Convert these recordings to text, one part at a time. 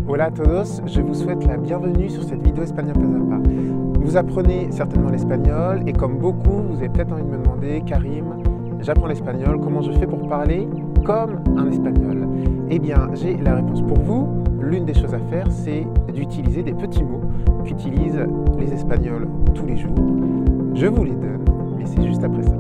Hola a todos, je vous souhaite la bienvenue sur cette vidéo espagnol pas à pas. Vous apprenez certainement l'espagnol et comme beaucoup, vous avez peut-être envie de me demander, Karim, j'apprends l'espagnol, comment je fais pour parler comme un espagnol? Eh bien, j'ai la réponse pour vous. L'une des choses à faire, c'est d'utiliser des petits mots qu'utilisent les Espagnols tous les jours. Je vous les donne, mais c'est juste après ça.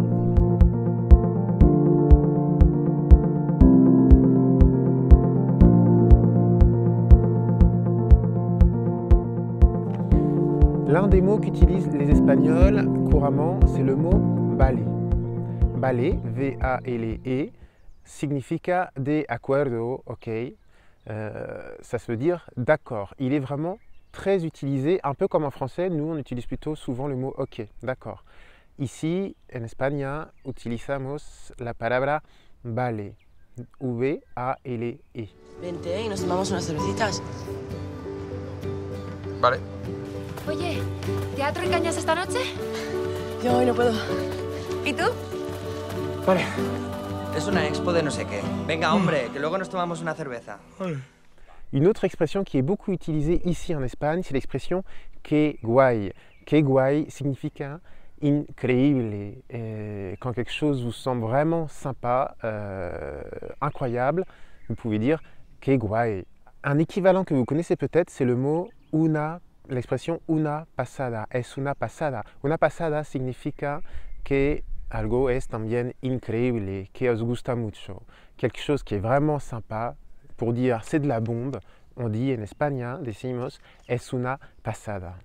L'un des mots qu'utilisent les Espagnols couramment, c'est le mot vale. Vale, V-A-L-E, significa de acuerdo, ok. Ça se veut dire d'accord. Il est vraiment très utilisé, un peu comme en français, nous on utilise plutôt souvent le mot ok, d'accord. Ici, en España, utilizamos la palabra vale, V-A-L-E. Vente y nos tomamos unas cervecitas. Vale. Oye, ¿teatro y cañas esta noche? Yo hoy no puedo. ¿Y tú? Vale. Es una expo de no sé qué. Venga, hombre, que luego nos tomamos una cerveza. Une autre expression qui est beaucoup utilisée ici en Espagne, c'est l'expression que guay. Que guay signifie increíble. Quand quelque chose vous semble vraiment sympa, incroyable, vous pouvez dire que guay. Un équivalent que vous connaissez peut-être, c'est le mot una, l'expression una pasada. Es una pasada. Una pasada significa que algo es también increíble, que os gusta mucho. Quelque chose qui est vraiment sympa. Pour dire c'est de la bombe, on dit en espagnol, decimos, es una pasada.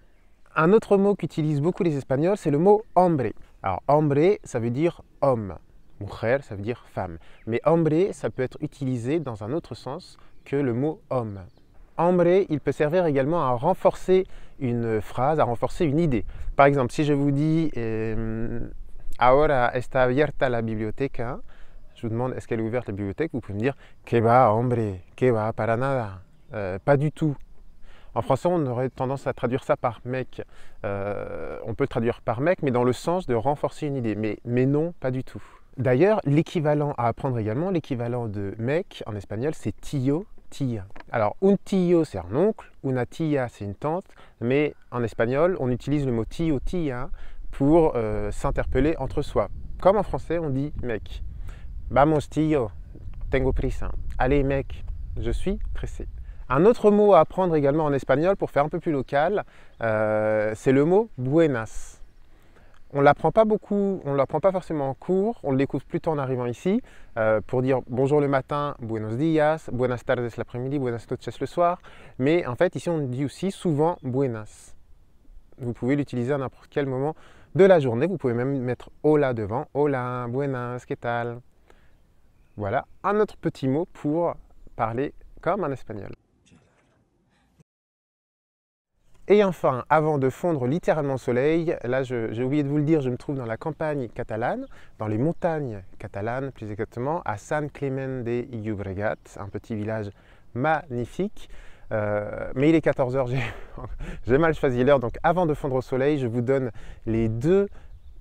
Un autre mot qu'utilisent beaucoup les Espagnols, c'est le mot hombre. Alors hombre, ça veut dire homme. Mujer, ça veut dire femme. Mais hombre, ça peut être utilisé dans un autre sens que le mot homme. Hombre, il peut servir également à renforcer une phrase, à renforcer une idée. Par exemple, si je vous dis ahora está abierta la biblioteca, je vous demande est-ce qu'elle est ouverte la bibliothèque, vous pouvez me dire que va, hombre, que va, para nada, pas du tout. En français, on aurait tendance à traduire ça par mec. On peut le traduire par mec, mais dans le sens de renforcer une idée. Mais non, pas du tout. D'ailleurs, l'équivalent à apprendre également, l'équivalent de mec en espagnol, c'est tío, tía. Alors, un tío, c'est un oncle, una tía, c'est une tante, mais en espagnol, on utilise le mot tío, tía pour s'interpeller entre soi. Comme en français, on dit mec. Vamos tío, tengo prisa. Allez mec, je suis pressé. Un autre mot à apprendre également en espagnol pour faire un peu plus local, c'est le mot buenas. On ne l'apprend pas beaucoup, on ne l'apprend pas forcément en cours, on le découvre plutôt en arrivant ici pour dire bonjour le matin, buenos días, buenas tardes l'après-midi, buenas noches le soir. Mais en fait ici on dit aussi souvent buenas. Vous pouvez l'utiliser à n'importe quel moment de la journée, vous pouvez même mettre hola devant, hola, buenas, ¿qué tal? Voilà un autre petit mot pour parler comme un espagnol. Et enfin, avant de fondre littéralement au soleil, là j'ai oublié de vous le dire, je me trouve dans la campagne catalane, dans les montagnes catalanes plus exactement, à San Climent de Llobregat, un petit village magnifique. Mais il est 14 h, j'ai mal choisi l'heure, donc avant de fondre au soleil, je vous donne les deux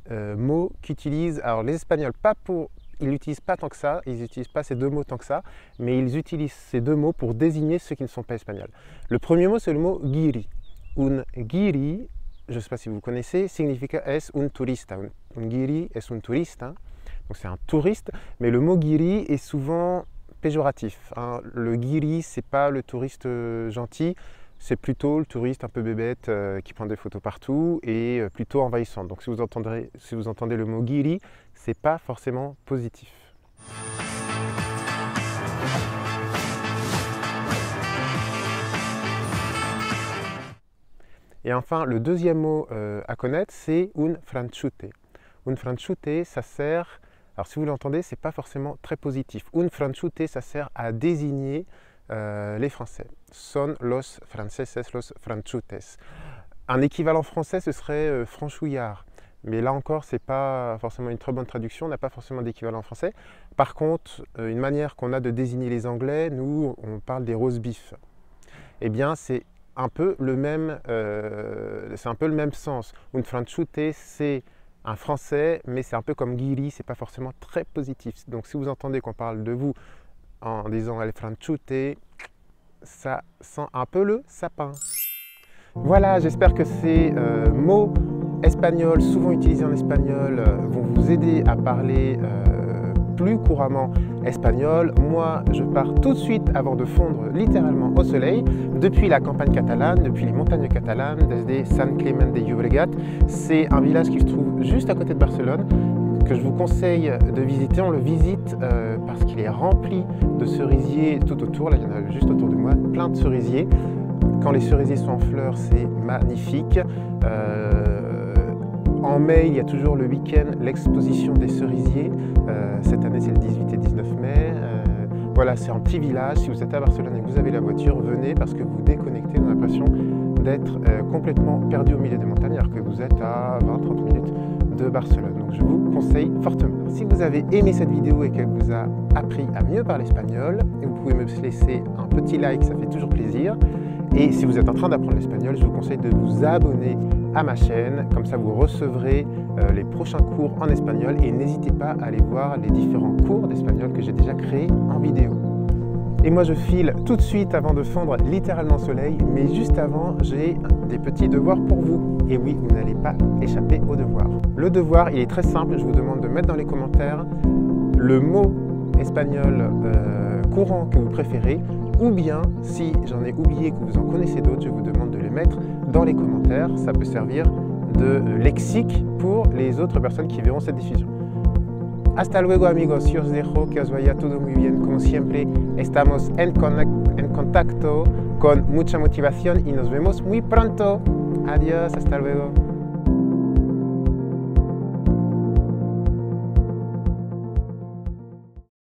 mots qu'utilisent, alors les Espagnols, ils n'utilisent pas tant que ça, ils n'utilisent pas ces deux mots tant que ça, mais ils utilisent ces deux mots pour désigner ceux qui ne sont pas espagnols. Le premier mot, c'est le mot guiri. Un guiri, je ne sais pas si vous connaissez, significa es un turista. Un guiri es un turista, donc c'est un touriste, mais le mot guiri est souvent péjoratif. Hein. Le guiri, ce n'est pas le touriste gentil, c'est plutôt le touriste un peu bébête qui prend des photos partout et plutôt envahissant. Donc si vous entendez le mot guiri, ce n'est pas forcément positif. Et enfin, le deuxième mot à connaître, c'est un franchute. Un franchute, ça sert, alors si vous l'entendez, ce n'est pas forcément très positif. Un franchute, ça sert à désigner les Français. Son los franceses los franchutes. Un équivalent français, ce serait franchouillard. Mais là encore, ce n'est pas forcément une très bonne traduction, on n'a pas forcément d'équivalent français. Par contre, une manière qu'on a de désigner les Anglais, nous, on parle des roast beef. Eh bien, c'est un peu le même sens. Un franchute, c'est un français, mais c'est un peu comme guiri, c'est pas forcément très positif. Donc si vous entendez qu'on parle de vous en disant el franchute, ça sent un peu le sapin. Voilà, j'espère que ces mots espagnols, souvent utilisés en espagnol, vont vous aider à parler plus couramment espagnol. Moi, je pars tout de suite avant de fondre littéralement au soleil, depuis la campagne catalane, depuis les montagnes catalanes, desde Sant Climent de Llobregat. C'est un village qui se trouve juste à côté de Barcelone, que je vous conseille de visiter. On le visite parce qu'il est rempli de cerisiers tout autour. Là, il y en a juste autour de moi, plein de cerisiers. Quand les cerisiers sont en fleurs, c'est magnifique. En mai, il y a toujours le week-end, l'exposition des cerisiers. Cette année, c'est le 18 et 19 mai. Voilà, c'est un petit village. Si vous êtes à Barcelone et que vous avez la voiture, venez parce que vous déconnectez. On a l'impression d'être complètement perdu au milieu des montagnes alors que vous êtes à 20-30 minutes de Barcelone. Donc je vous conseille fortement. Si vous avez aimé cette vidéo et qu'elle vous a appris à mieux parler espagnol, vous pouvez me laisser un petit like, ça fait toujours plaisir. Et si vous êtes en train d'apprendre l'espagnol, je vous conseille de vous abonner à ma chaîne, comme ça vous recevrez les prochains cours en espagnol et n'hésitez pas à aller voir les différents cours d'espagnol que j'ai déjà créés en vidéo. Et moi je file tout de suite avant de fondre littéralement au soleil, mais juste avant j'ai des petits devoirs pour vous. Et oui, vous n'allez pas échapper aux devoirs. Le devoir, il est très simple, je vous demande de mettre dans les commentaires le mot espagnol courant que vous préférez, ou bien, si j'en ai oublié que vous en connaissez d'autres, je vous demande de les mettre dans les commentaires. Ça peut servir de lexique pour les autres personnes qui verront cette diffusion. Hasta luego amigos, yo os dejo, que os vaya todo muy bien. Como siempre, estamos en contacto con mucha motivación y nos vemos muy pronto. Adiós, hasta luego.